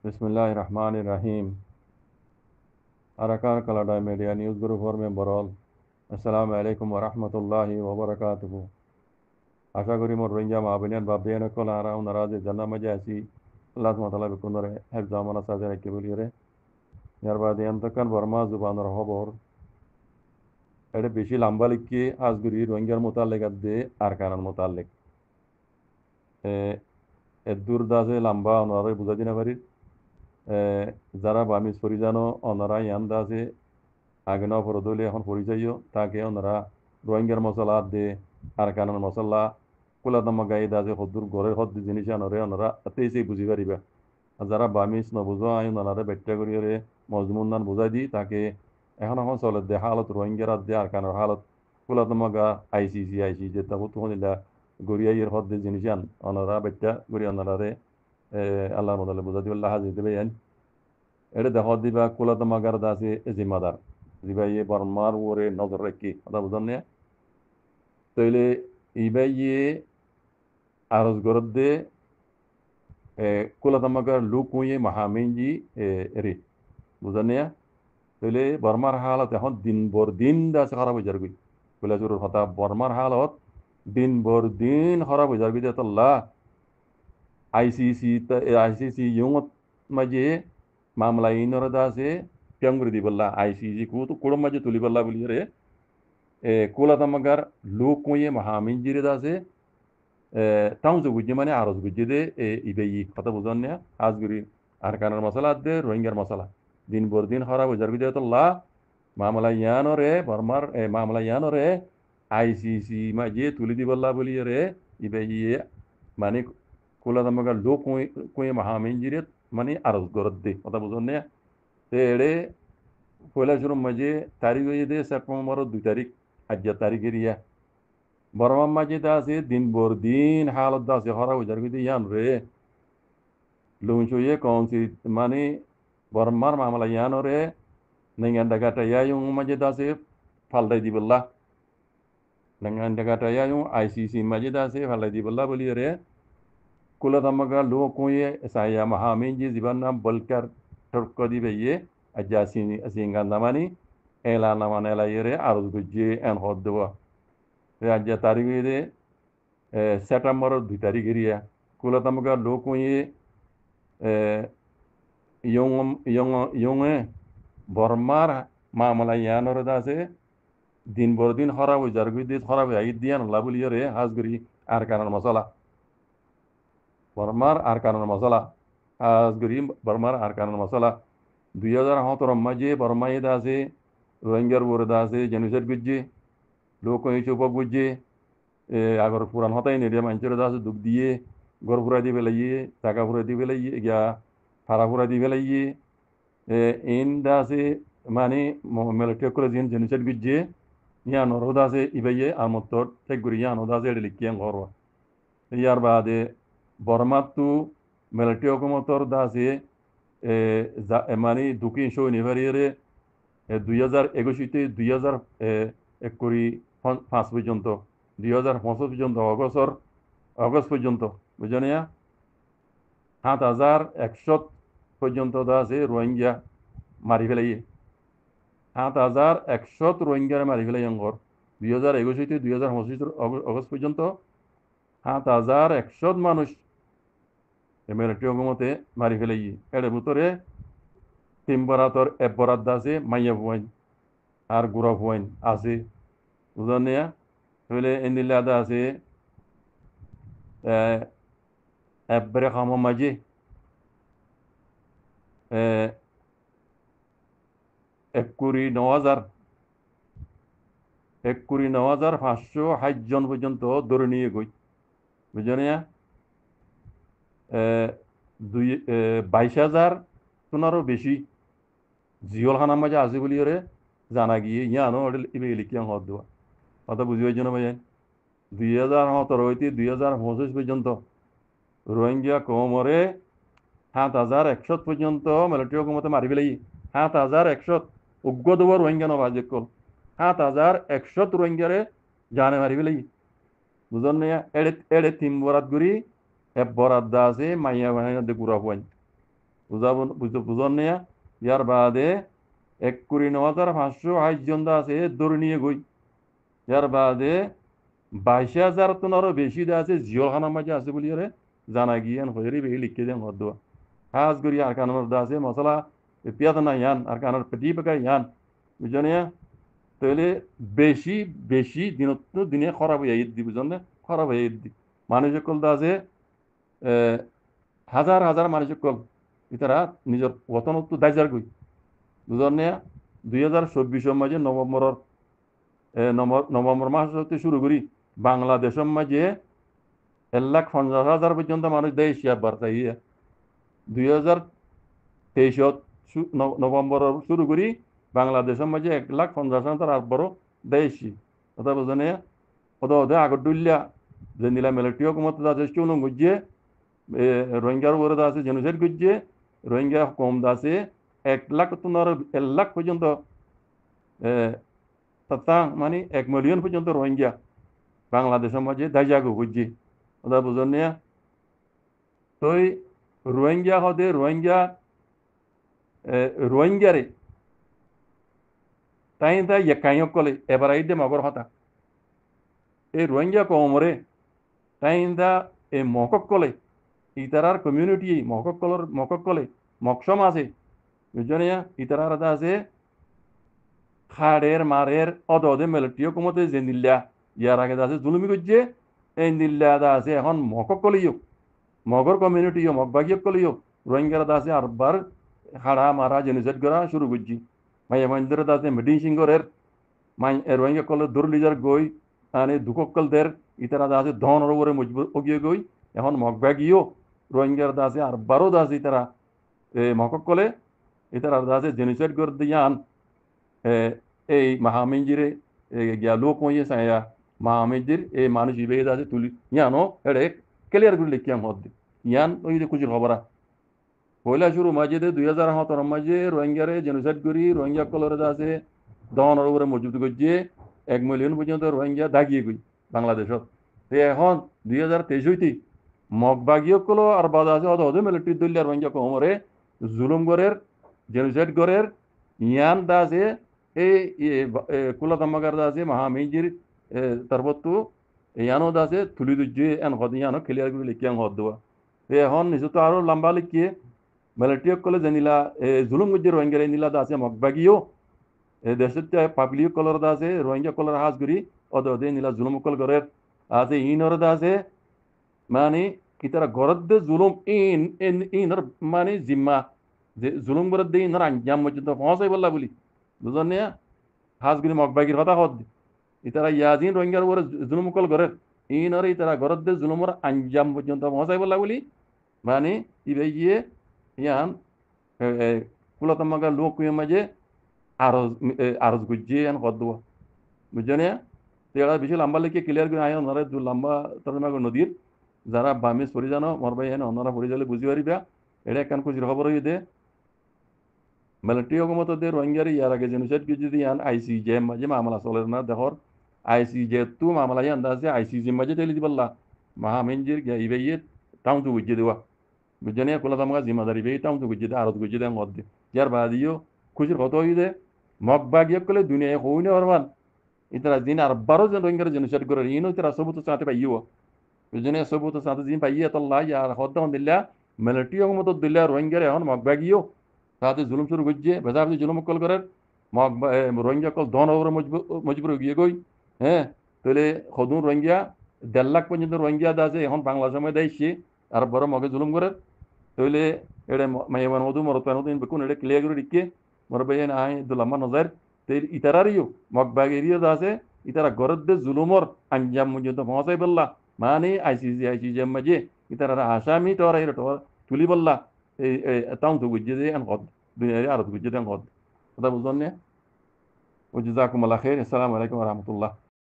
বিসমিল্লাহির রহমানির রহিম। Arakan Canada media news group for মেম্বরল। আসসালামু আলাইকুম ওয়া রাহমাতুল্লাহি ওয়া বারাকাতুহু। আশা করি মোর রোহিঙ্গা মা বোনেন বাপ বেন কল আরা ওনারা যে জান্নাত মাঝে আছি আল্লাহ সুবহানাহু ওয়া তাআলা বিকুন রে হেফজ আমানা সাজা রাখি বলি রে ইয়ার বাদে আন্তকান বর্মা জুবানর খবর এটা বেশি লম্বা লিখি আজগুরি রোহিঙ্গার মোতালেক দে আর কানার মোতালেক এদুর দাসে লম্বা ওনারে বুঝা দিনা পারি। যারা বামিজ পরিজানো ওনারা ইয়ান দাসে আগে ন পরদলি এখন পরিচয় তাকে ওনারা রোহিঙ্গার মশলা দে আর কানার মশলা কুলাদমা গাই দা যে হদ্দুর ঘরের হদ্দ জিনিস আনরে ওনারা তেইসেই বুঝি পারিবা। আর যারা বামিস নবুঝো আইন ওনারা ব্যাখ্যা করিয়ে মজমুন নান বুঝাই দি তাকে এখন চলে দে হালত রোহিঙ্গার দে আর কানার হালত কুলাদমা গা আইসিসি যে তাবু তুহনিলা গড়িয়াইয়ের হদ্দ জিনিস আন ওনারা ব্যাখ্যা করি ওনারে আল্লাহ মদালে বুঝা দিবল্লাহ হাজির দেবে এটা দেখো দিবা কুলাদমা গার দাসে জিম্মাদার দিবাইয়ে বর্মার ওরে নজর রাখি কথা বুঝান না তাইলে ইবাইয়ে আরজ গরদ দে কুলাদামাগার লুক হইয়ে মাহামিনজি রে বুঝান না তাইলে বর্মার হালত এখন দিন ভর দিন দাসে খারাপ হয়ে যাবে কুলাজুরের কথা বর্মার হালত দিন ভর দিন খারাপ হয়ে যাবে তাল্লাহ আইসিসি ইয়ংত মাঝে মামলা ইনর দাসে পেঙ্গুরি দি বললা আইসিসি কু তো কুড়ম মাঝে তুলি বললা বলি রে কুলাদামাগার লুক হইয়ে মাহামিনজিরে দাসে তাউজো গুজ্জে মানে আরজ গুজ্জে দে ইবেই কথা বুঝন না আজগুরি আর কানার মশলা দে রোহিঙ্গার মশলা দিন ভর দিন খারাপ হয়ে যাবে তো লা মামলা ইয়ানরে বর্মার মামলা ইয়ানরে আইসিসি মাঝে তুলি দি বললা বলি রে ইবেই মানে কুলাদামাগার লুক কুয়ে মাহামিনজিরে মানে আরজ গরদ দে কথা বুঝন না তে এড়ে পয়লা শুরু মাঝে তারিখ হয়ে দে সেপ্টেম্বর 2 তারিখ আজ্জা তারিখ এরিয়া বর্মার মাঝে তা আছে দিন ভর দিন হালত দা আছে হরা উজার কিন্তু ইয়ান রে লুঞ্চুয়ে কৌনসি মানে বর্মার মামলা ইয়ান রে nengan dagata yayung maje da se falda di balla nengan dagata yayung ICC maje da se falda di balla boli re kula tamaga lo koye saya mahamin ji zibanna balkar turko di beye ajasi asinga namani ela namane la yere aruz guje en hodwa ajja tarigi de September 2 তারিখ area কুলাতামগা লোক young young ইয়ংয়ে বর্মার মামলা ইয়ানোর দাসে দিন বড় দিন হরাব যার গুই দিয়ে হরাব আই দিয়া নলা বলিও রে হাজগুড়ি আর কারণ মশলা বর্মার আর কারণ মশলা হাজগুড়ি বর্মার আর কারণ মশলা 2017 মাঝে বর্মাই দাসে রোহিঙ্গার বড় দাসে জেনুসের গুজ্জে লোক চৌপ গুজ্জে আগর পুরান হতাই নিয়ে মানুষের দাসে দুঃখ দিয়ে গড় ফুরা দিয়ে পেলাইয়ে টাকা ফুরা দিয়ে পেলাইয়ে গিয়া ভাড়া ফুরা দিয়ে পেলাইয়ে ইন দাসে মানে মেলটিয়া করে দিন জেনুসের গুজ্জে ইয়ান হরদাসে ইবাইয়ে আমত্তর ঠিক করি ইয়ান হরদাসে এটা লিখিয়ান ঘর ইয়ার বাদে বর্মাতু মিলিটারি হুকুমতর দাসে মানে দুকি শো নিভারিয়ে 2021 2021 পর্যন্ত 2025 পর্যন্ত অগস্ট পর্যন্ত বুঝে নিয়া 7,100 পর্যন্ত দাসে রোহিঙ্গা মারি ফেলাই 7,100 রোহিঙ্গার মারি ফেলাই অঙ্গর 2021 2025 অগস্ট পর্যন্ত 7,100 মানুষ মিলিটারি হুকুমতে মারি ফেলাই এর ভিতরে তিন বরাতর এক বরাত আছে মাইয়া ভুয়াইন আর গুড়া ভুয়াইন আছে বুঝলেন না তাহলে এন্দিলে আদা আছে একবারে খামো মাঝে এক কোটি 560 জন পর্যন্ত ধরে নিয়ে গই বুঝলেন না 22,000 তোনারও বেশি জিওল খানার মাঝে আছে বলি ওরে জানা গিয়ে ইয়ানো ইবে লিখিয়ান হদ দেওয়া কথা বুঝিবার জন্য ভাই 2017 হইতে 2025 পর্যন্ত রোহিঙ্গা কমরে 7,100 পর্যন্ত মিলিটারি হুকুমতে মারি ফেলাই 7,100 উগ্র দেব রোহিঙ্গা নবাজে কল 7,100 রোহিঙ্গারে জানে মারি ফেলাই বুঝলেন না এড়ে এড়ে তিন বরাত গুড়ি এক বরাত দা আছে মাইয়া বাহিনী গুড়া পাইন বুঝন নিয়া ইয়ার বাদে 1,9,500 জন আছে দৌড় নিয়ে গই ইয়ার বাদে 22,000 টনেরও বেশি আছে জিওখানার মাঝে আছে বলি রে জানা গিয়ান হয়ে বেশি লিখে দেন হদ হাজ করি আর কানার আছে মশলা পেঁয়াজ না ইয়ান আর কানার পেটি পেকা ইয়ান বুঝনে তাহলে বেশি বেশি দিনত দিনে খারাপ হয়ে দি বুঝনে খারাপ হয়ে দি মানুষ সকল আছে হাজার হাজার মানুষ সকল ইতারা নিজের বতনত দাইজার গই বুঝনে 2024 মাঝে নভেম্বর মাস হতে শুরু করি বাংলাদেশের মাঝে 1,50,000 পর্যন্ত মানুষ দেশ বার্তা 2023 নভেম্বর শুরু করি বাংলাদেশের মাঝে 1,50,000 আর বড় দেশি কথা বোঝনে ওদে আগর ডুল্লা যে নিলা মিলিটারি হুকুমত আছে কেউ গুজিয়ে রোহিঙ্গার উপরে আছে জেনোসাইড গুজিয়ে রোহিঙ্গা কম আছে 1,00,000 1,00,000 পর্যন্ত তথা মানে 1 মিলিয়ন পর্যন্ত রোহিঙ্গা বাংলাদেশের মাঝে দাইজাগো বুঝছি ওটা বুঝুন নিয়া তো রোহিঙ্গা হদে রোহিঙ্গারে তাই তাই একাইক কলে এবার আইদে মগর হতা এই রোহিঙ্গা কমরে তাই দা এই মকক কলে ইতারার কমিউনিটি মকক কলে মকসম আছে বুঝছো নিয়া ইতারার আছে খাড়ের মারের অদে মিলিটারি কমতে যে নিল্লা ইয়ার আগে আছে জুলুমি করছে এই নিল্লা আছে এখন মকক কলিও মগর কমিউনিটিও মগবাগিও কলিও রোহিঙ্গারা আছে আরবার হাড়া মারা জেনোসাইড করা শুরু করছি মাইয়া মাইন্দের আছে মিটিং সিঙ্গরের রোহিঙ্গা কলে দৌড়লিজার গই আনে দুককলদের ইতারা আছে ধনের উপরে মজবুত ওগিয়ে গই এখন মগবাগিও রোহিঙ্গার আছে আরবারও আছে ইতারা মকক কলে ইতারা আছে জেনোসাইড করে দিয়ান এই মাহামিঞ্জিরে গিয়া লোক হইয়ে সায়া মাহামিঞ্জির এই মানুষ ইবে আছে তুলি ইয়ানো এড়ে ক্লিয়ার করে লিখিয়াম হদ ইয়ান ওই যে খুশির খবরা পয়লা শুরু মাঝে 2017 মাঝে রোহিঙ্গারে জেনোসাইড করি রোহিঙ্গা কলরে আছে দনের উপরে মজবুত করছে 1 মিলিয়ন পর্যন্ত রোহিঙ্গা দাগিয়ে গই বাংলাদেশত এখন 2023 হইতে মগবাগিও কলো আর বাদ আছে অদে মিলিটারি দলিয়া রোহিঙ্গা কমরে জুলুম গরের জেনোসাইড গরের ইয়ান দা আছে এই কুলাতাম্মাগার দা আছে মাহামিজির তারপর ইয়ানো দা আছে তুলি দুজে এন হদ ইয়ানো ক্লিয়ার করে লিখিয়াম হদ দেওয়া এখন নিজে তো আরো লম্বা লিখিয়ে মিলিটারি কলে জানিলা জুলুম গজ্জে রোহিঙ্গা নিলা দা আছে মগবাগিও দেশের পাবলিক কলর দা আছে রোহিঙ্গা কলর হাজ করি অদে নিলা জুলুম কল গরের আছে ইনর দা আছে মানে ইতারা গরদ দে জুলুম ইনর মানে জিম্মা যে জুলুম গরদ দে ইনর আঞ্জাম পর্যন্ত পৌঁছাই বললা বলি বুঝলেন না হাজ করি মগবাগির কথা হদ ইতারা ইয়াজিন রোহিঙ্গার উপরে জুলুম কল গরের ইনর ইতারা গরদ দে জুলুমর আঞ্জাম পর্যন্ত পৌঁছাই বললা বলি মানে ইবে গিয়ে ইয়ান কুলতম্মাগার লোক মাঝে আরজ গুজিয়ে ইয়ান হদ দেওয়া বুঝছেন না তো এরা বেশি লম্বা লিখে ক্লিয়ার করে আয় ওনারা লম্বা তাদের নদীর যারা বামি সরি জানো মরবাই হেন ওনারা পড়ে যালে বুঝি পারিবা এটা একখান খুশির খবর হয়ে দে মিলিটারি হুকুমত দে রোহিঙ্গার ইয়ার আগে জেনোসাইড যদি ইয়ান ICJ মাঝে মামলা চলে না দেখর ICJ তো মামলা ইয়ান আছে ICJ মাঝে তেলি দিবল্লা মাহামিনজির ইবে ইয়ে টাউন তো বুঝিয়ে দেওয়া বুঝছেন কোলা তামগা জিম্মাদারি বে টাউন তো বুঝিয়ে দে আরত বুঝিয়ে দেয় মদ দে ইয়ার বাদিও খুশির কত হয়ে দে মগবাগিয়ে কলে দুনিয়ায় হই না হরমান ইতারা দিন আর 12 জন রোহিঙ্গার জেনোসাইড করে ইনো ইতারা সবুত চাতে পাইও বুঝছেন সবুত চাতে দিন পাইয়ে তল্লা ইয়ার হদ্দান দিল্লা মিলিটারি হুকুমত দিল্লা রোহিঙ্গার এখন মগবাগিও তাতে জুলুম শুরু করছে বেজাবি জুলুম কল করার রোহিঙ্গা কল দন ওপরে মজবুর গিয়ে গই হ্যাঁ তাহলে সদুন রোহিঙ্গা 1.5 লাখ পর্যন্ত রোহিঙ্গা আছে এখন বাংলাদেশের মধ্যে আইসছে আর বড় মগে জুলুম করার তাহলে এটা মাইয়ামান মধু মরতানো দিন বেকুন এটা ক্লিয়ার করে দিকে মরবাই আই দুলাম্মা নজর তেল ইতারারিও মগবাগ এরিয়া আছে ইতারা গরদ জুলুমর আঞ্জাম পর্যন্ত পৌঁছাই বললা মানে ICJ মাঝে ইতারা আসামি টরা এটা তুলি বললা এই টাউন তো বুঝিয়ে দেয় হদ দুনিয়ার আরত বুঝিয়ে দেন হদ কথা বুঝলেন না ও জাজাকুমুল্লাহ খাইর আসসালামু আলাইকুম ওয়া রাহমাতুল্লাহ